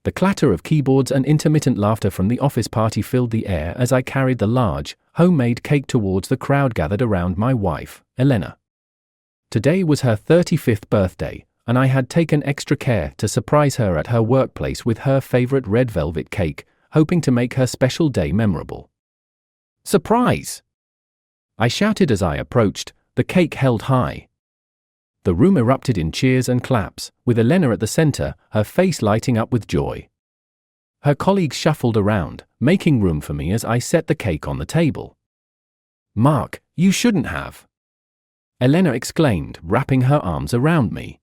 The clatter of keyboards and intermittent laughter from the office party filled the air as I carried the large, homemade cake towards the crowd gathered around my wife, Elena. Today was her 35th birthday, and I had taken extra care to surprise her at her workplace with her favorite red velvet cake, hoping to make her special day memorable. "Surprise!" I shouted as I approached, the cake held high. The room erupted in cheers and claps, with Elena at the center, her face lighting up with joy. Her colleagues shuffled around, making room for me as I set the cake on the table. "Mark, you shouldn't have!" Elena exclaimed, wrapping her arms around me.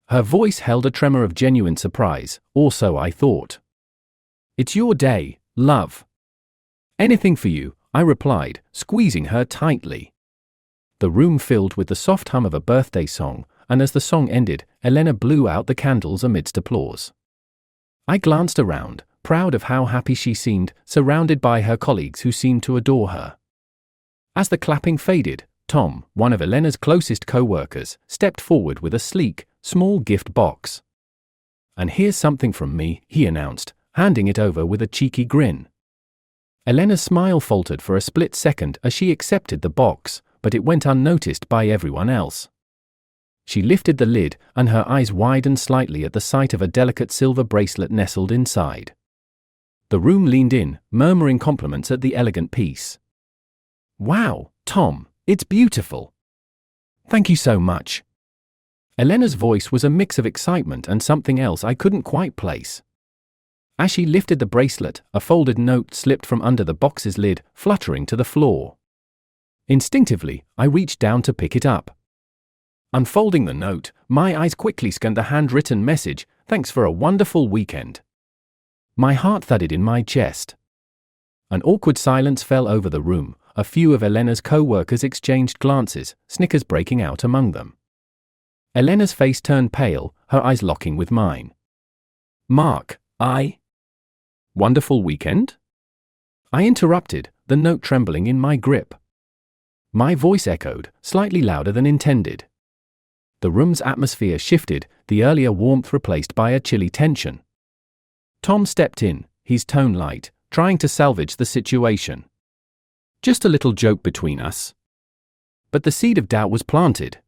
Her voice held a tremor of genuine surprise, or so I thought. "It's your day, love." "Anything for you," I replied, squeezing her tightly. The room filled with the soft hum of a birthday song, and as the song ended, Elena blew out the candles amidst applause. I glanced around, proud of how happy she seemed, surrounded by her colleagues who seemed to adore her. As the clapping faded, Tom, one of Elena's closest co-workers, stepped forward with a sleek, small gift box. "And here's something from me," he announced, handing it over with a cheeky grin. Elena's smile faltered for a split second as she accepted the box, but it went unnoticed by everyone else. She lifted the lid, and her eyes widened slightly at the sight of a delicate silver bracelet nestled inside. The room leaned in, murmuring compliments at the elegant piece. "Wow, Tom, it's beautiful." "Thank you so much." Elena's voice was a mix of excitement and something else I couldn't quite place. As she lifted the bracelet, a folded note slipped from under the box's lid, fluttering to the floor. Instinctively, I reached down to pick it up. Unfolding the note, my eyes quickly scanned the handwritten message, "Thanks for a wonderful weekend." My heart thudded in my chest. An awkward silence fell over the room. A few of Elena's co-workers exchanged glances, snickers breaking out among them. Elena's face turned pale, her eyes locking with mine. "Mark, Wonderful weekend?" I interrupted, the note trembling in my grip. My voice echoed, slightly louder than intended. The room's atmosphere shifted, the earlier warmth replaced by a chilly tension. Tom stepped in, his tone light, trying to salvage the situation. "Just a little joke between us." But the seed of doubt was planted.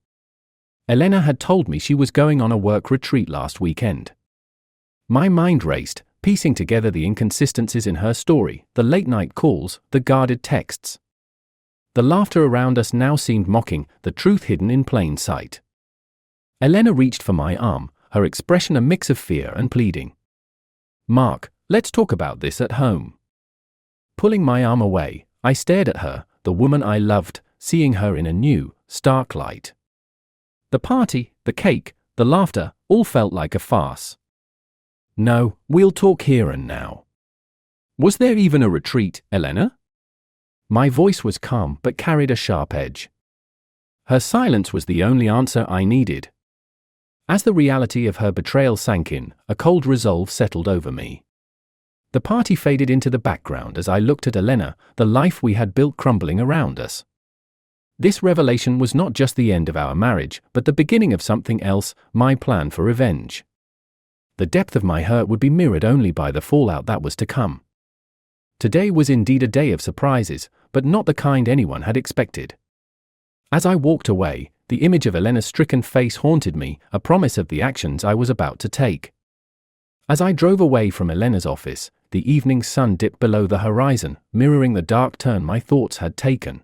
Elena had told me she was going on a work retreat last weekend. My mind raced, piecing together the inconsistencies in her story, the late-night calls, the guarded texts. The laughter around us now seemed mocking, the truth hidden in plain sight. Elena reached for my arm, her expression a mix of fear and pleading. "Mark, let's talk about this at home." Pulling my arm away, I stared at her, the woman I loved, seeing her in a new, stark light. The party, the cake, the laughter, all felt like a farce. "No, we'll talk here and now." "Was there even a retreat, Elena?" My voice was calm but carried a sharp edge. Her silence was the only answer I needed. As the reality of her betrayal sank in, a cold resolve settled over me. The party faded into the background as I looked at Elena, the life we had built crumbling around us. This revelation was not just the end of our marriage, but the beginning of something else, my plan for revenge. The depth of my hurt would be mirrored only by the fallout that was to come. Today was indeed a day of surprises, but not the kind anyone had expected. As I walked away, the image of Elena's stricken face haunted me, a promise of the actions I was about to take. As I drove away from Elena's office, the evening sun dipped below the horizon, mirroring the dark turn my thoughts had taken.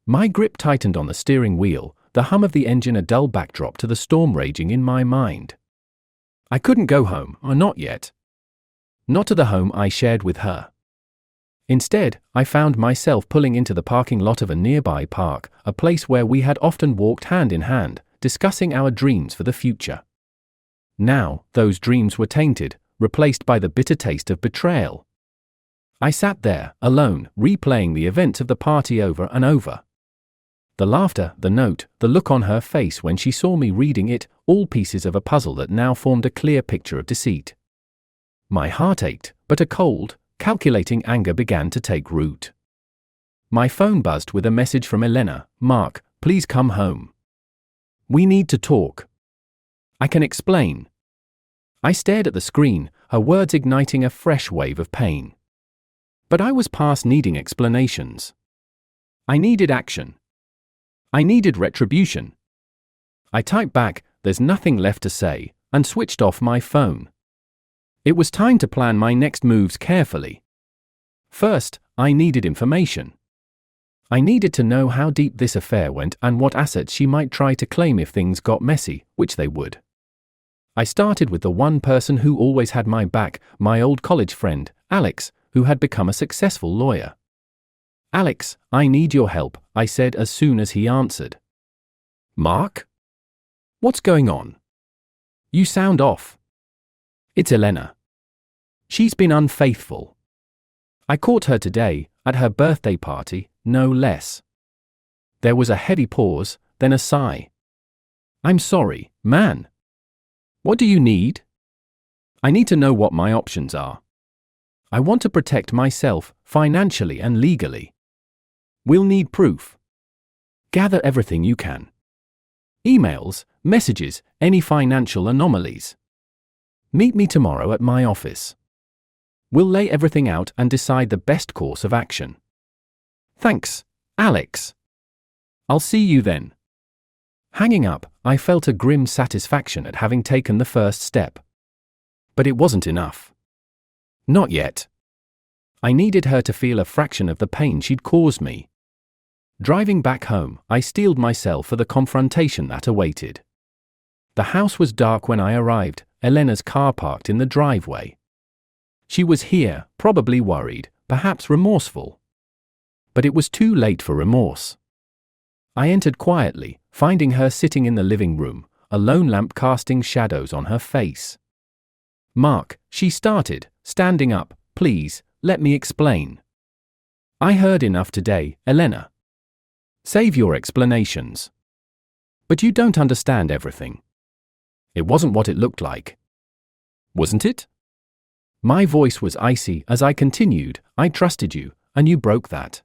My grip tightened on the steering wheel, the hum of the engine a dull backdrop to the storm raging in my mind. I couldn't go home, or not yet. Not to the home I shared with her. Instead, I found myself pulling into the parking lot of a nearby park, a place where we had often walked hand in hand, discussing our dreams for the future. Now, those dreams were tainted, replaced by the bitter taste of betrayal. I sat there, alone, replaying the events of the party over and over. The laughter, the note, the look on her face when she saw me reading it, all pieces of a puzzle that now formed a clear picture of deceit. My heart ached, but a cold, calculating anger began to take root. My phone buzzed with a message from Elena. "Mark, please come home. We need to talk. I can explain." I stared at the screen, her words igniting a fresh wave of pain. But I was past needing explanations. I needed action. I needed retribution. I typed back, "There's nothing left to say," and switched off my phone. It was time to plan my next moves carefully. First, I needed information. I needed to know how deep this affair went and what assets she might try to claim if things got messy, which they would. I started with the one person who always had my back, my old college friend, Alex, who had become a successful lawyer. "Alex, I need your help," I said as soon as he answered. "Mark? What's going on? You sound off." "It's Elena. She's been unfaithful. I caught her today, at her birthday party, no less." There was a heavy pause, then a sigh. "I'm sorry, man. What do you need?" "I need to know what my options are. I want to protect myself, financially and legally. We'll need proof. Gather everything you can. Emails, messages, any financial anomalies. Meet me tomorrow at my office. We'll lay everything out and decide the best course of action. Thanks, Alex. I'll see you then." Hanging up, I felt a grim satisfaction at having taken the first step. But it wasn't enough. Not yet. I needed her to feel a fraction of the pain she'd caused me. Driving back home, I steeled myself for the confrontation that awaited. The house was dark when I arrived, Elena's car parked in the driveway. She was here, probably worried, perhaps remorseful. But it was too late for remorse. I entered quietly, finding her sitting in the living room, a lone lamp casting shadows on her face. "Mark," she started, standing up, "please, let me explain." "I heard enough today, Elena. Save your explanations. But you don't understand everything. It wasn't what it looked like. Wasn't it?" My voice was icy as I continued, "I trusted you, and you broke that.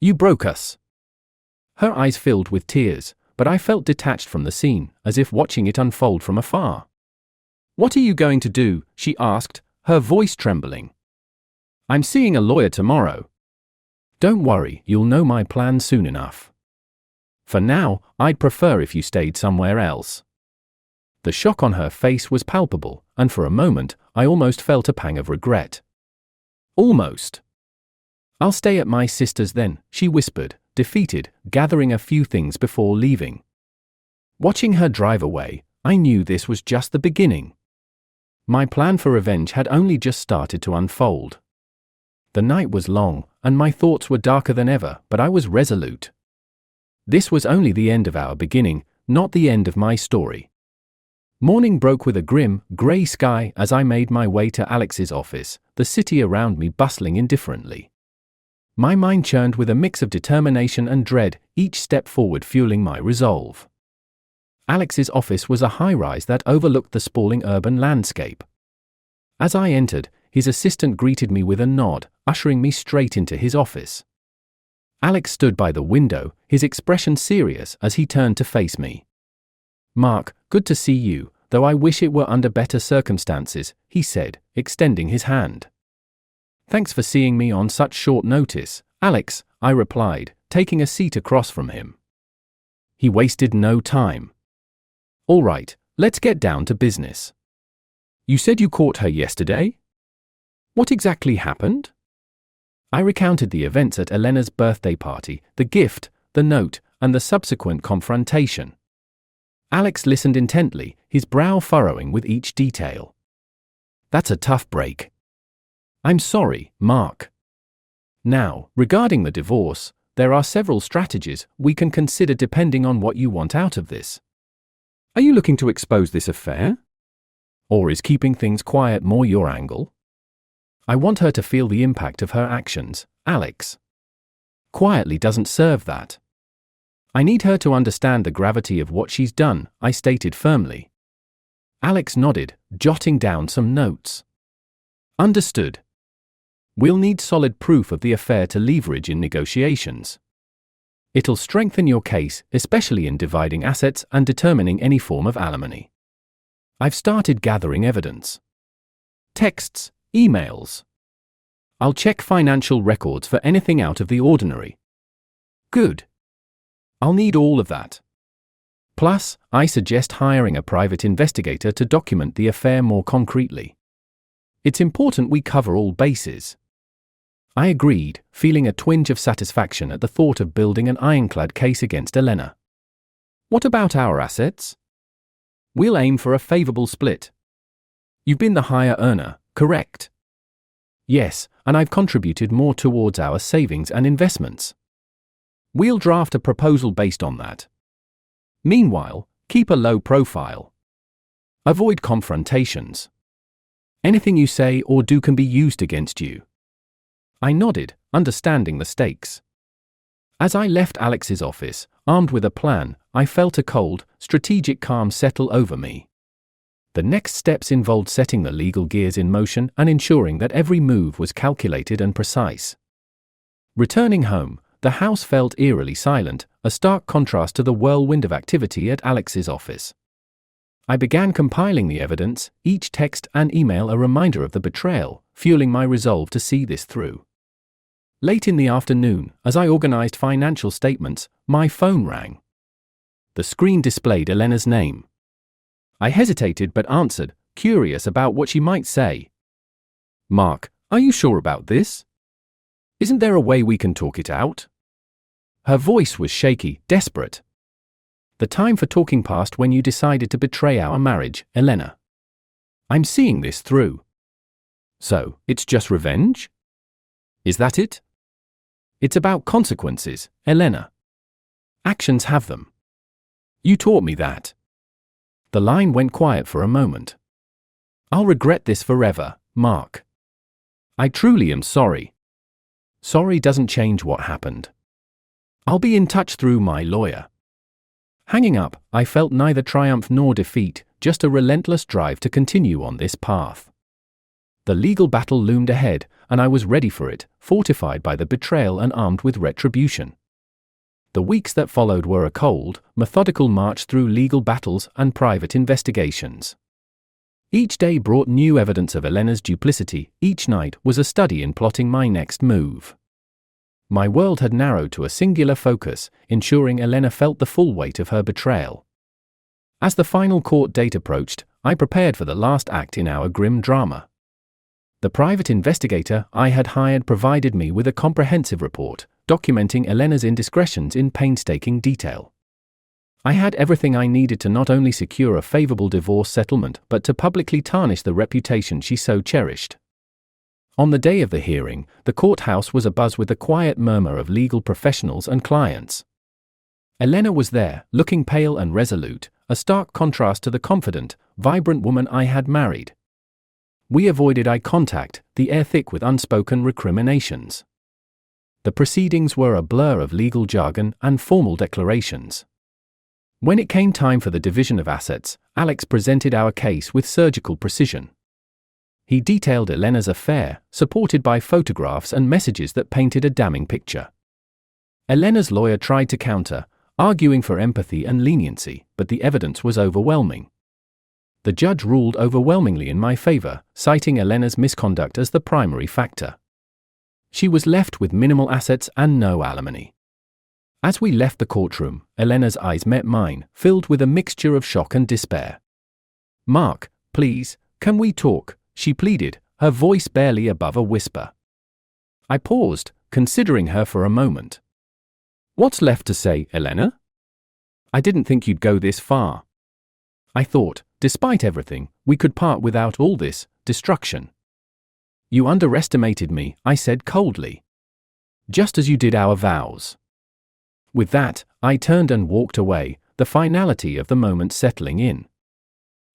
You broke us." Her eyes filled with tears, but I felt detached from the scene, as if watching it unfold from afar. "What are you going to do?" she asked, her voice trembling. "I'm seeing a lawyer tomorrow. Don't worry, you'll know my plan soon enough. For now, I'd prefer if you stayed somewhere else." The shock on her face was palpable, and for a moment, I almost felt a pang of regret. Almost. "I'll stay at my sister's then," she whispered, defeated, gathering a few things before leaving. Watching her drive away, I knew this was just the beginning. My plan for revenge had only just started to unfold. The night was long, and my thoughts were darker than ever, but I was resolute. This was only the end of our beginning, not the end of my story. Morning broke with a grim, grey sky as I made my way to Alex's office, the city around me bustling indifferently. My mind churned with a mix of determination and dread, each step forward fueling my resolve. Alex's office was a high-rise that overlooked the sprawling urban landscape. As I entered, his assistant greeted me with a nod, ushering me straight into his office. Alex stood by the window, his expression serious as he turned to face me. "Mark, good to see you, though I wish it were under better circumstances," he said, extending his hand. "Thanks for seeing me on such short notice, Alex," I replied, taking a seat across from him. He wasted no time. "All right, let's get down to business. You said you caught her yesterday? What exactly happened?" I recounted the events at Elena's birthday party, the gift, the note, and the subsequent confrontation. Alex listened intently, his brow furrowing with each detail. "That's a tough break. I'm sorry, Mark. Now, regarding the divorce, there are several strategies we can consider depending on what you want out of this. Are you looking to expose this affair? Or is keeping things quiet more your angle? I want her to feel the impact of her actions, Alex. Quietly doesn't serve that. I need her to understand the gravity of what she's done," I stated firmly. Alex nodded, jotting down some notes. "Understood. We'll need solid proof of the affair to leverage in negotiations. It'll strengthen your case, especially in dividing assets and determining any form of alimony. I've started gathering evidence. Texts, emails. I'll check financial records for anything out of the ordinary. Good. I'll need all of that. Plus, I suggest hiring a private investigator to document the affair more concretely. It's important we cover all bases. I agreed, feeling a twinge of satisfaction at the thought of building an ironclad case against Elena. What about our assets? We'll aim for a favorable split. You've been the higher earner, correct? Yes, and I've contributed more towards our savings and investments. We'll draft a proposal based on that. Meanwhile, keep a low profile. Avoid confrontations. Anything you say or do can be used against you. I nodded, understanding the stakes. As I left Alex's office, armed with a plan, I felt a cold, strategic calm settle over me. The next steps involved setting the legal gears in motion and ensuring that every move was calculated and precise. Returning home, the house felt eerily silent, a stark contrast to the whirlwind of activity at Alex's office. I began compiling the evidence, each text and email a reminder of the betrayal, fueling my resolve to see this through. Late in the afternoon, as I organized financial statements, my phone rang. The screen displayed Elena's name. I hesitated but answered, curious about what she might say. "Mark, are you sure about this? Isn't there a way we can talk it out?" Her voice was shaky, desperate. "The time for talking passed when you decided to betray our marriage, Elena. I'm seeing this through." "So, it's just revenge? Is that it?" "It's about consequences, Elena. Actions have them. You taught me that." The line went quiet for a moment. "I'll regret this forever, Mark. I truly am sorry. Sorry doesn't change what happened. I'll be in touch through my lawyer." Hanging up, I felt neither triumph nor defeat, just a relentless drive to continue on this path. The legal battle loomed ahead, and I was ready for it, fortified by the betrayal and armed with retribution. The weeks that followed were a cold, methodical march through legal battles and private investigations. Each day brought new evidence of Elena's duplicity, each night was a study in plotting my next move. My world had narrowed to a singular focus, ensuring Elena felt the full weight of her betrayal. As the final court date approached, I prepared for the last act in our grim drama. The private investigator I had hired provided me with a comprehensive report, documenting Elena's indiscretions in painstaking detail. I had everything I needed to not only secure a favorable divorce settlement but to publicly tarnish the reputation she so cherished. On the day of the hearing, the courthouse was abuzz with the quiet murmur of legal professionals and clients. Elena was there, looking pale and resolute, a stark contrast to the confident, vibrant woman I had married. We avoided eye contact, the air thick with unspoken recriminations. The proceedings were a blur of legal jargon and formal declarations. When it came time for the division of assets, Alex presented our case with surgical precision. He detailed Elena's affair, supported by photographs and messages that painted a damning picture. Elena's lawyer tried to counter, arguing for empathy and leniency, but the evidence was overwhelming. The judge ruled overwhelmingly in my favor, citing Elena's misconduct as the primary factor. She was left with minimal assets and no alimony. As we left the courtroom, Elena's eyes met mine, filled with a mixture of shock and despair. "Mark, please, can we talk?" she pleaded, her voice barely above a whisper. I paused, considering her for a moment. "What's left to say, Elena? I didn't think you'd go this far. I thought, despite everything, we could part without all this destruction." "You underestimated me," I said coldly. "Just as you did our vows." With that, I turned and walked away, the finality of the moment settling in.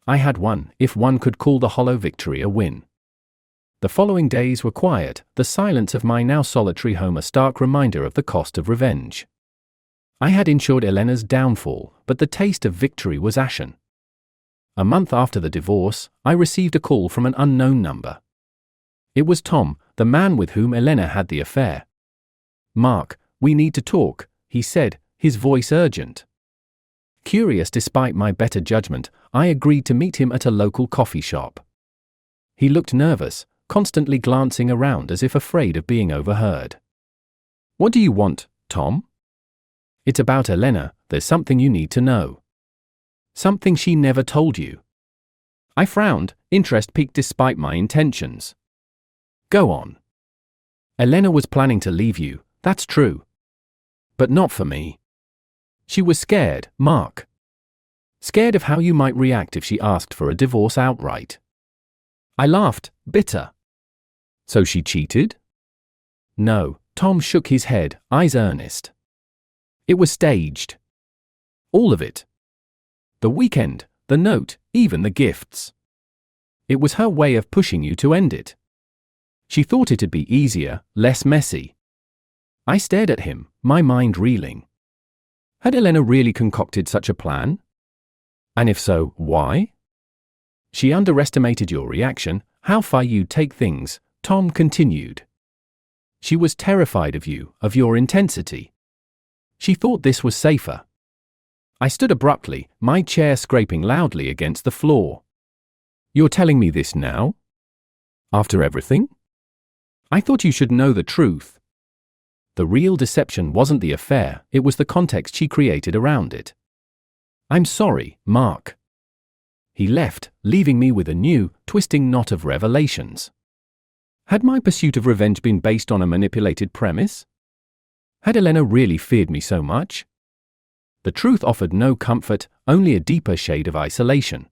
I had won, if one could call the hollow victory a win. The following days were quiet, the silence of my now solitary home a stark reminder of the cost of revenge. I had ensured Elena's downfall, but the taste of victory was ashen. A month after the divorce, I received a call from an unknown number. It was Tom, the man with whom Elena had the affair. "Mark, we need to talk," he said, his voice urgent. Curious despite my better judgment, I agreed to meet him at a local coffee shop. He looked nervous, constantly glancing around as if afraid of being overheard. "What do you want, Tom?" "It's about Elena. There's something you need to know." "Something she never told you?" I frowned, interest piqued despite my intentions. "Go on." "Elena was planning to leave you, that's true. But not for me. She was scared, Mark. Scared of how you might react if she asked for a divorce outright." I laughed, bitter. "So she cheated?" "No," Tom shook his head, eyes earnest. "It was staged. All of it. The weekend, the note, even the gifts. It was her way of pushing you to end it. She thought it'd be easier, less messy." I stared at him, my mind reeling. Had Elena really concocted such a plan? And if so, why? "She underestimated your reaction, how far you'd take things," Tom continued. "She was terrified of you, of your intensity. She thought this was safer." I stood abruptly, my chair scraping loudly against the floor. "You're telling me this now? After everything? I thought you should know the truth." The real deception wasn't the affair, it was the context she created around it. "I'm sorry, Mark." He left, leaving me with a new, twisting knot of revelations. Had my pursuit of revenge been based on a manipulated premise? Had Elena really feared me so much? The truth offered no comfort, only a deeper shade of isolation.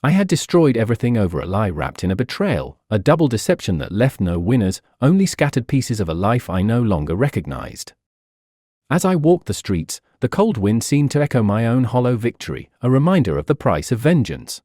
I had destroyed everything over a lie wrapped in a betrayal, a double deception that left no winners, only scattered pieces of a life I no longer recognized. As I walked the streets, the cold wind seemed to echo my own hollow victory, a reminder of the price of vengeance.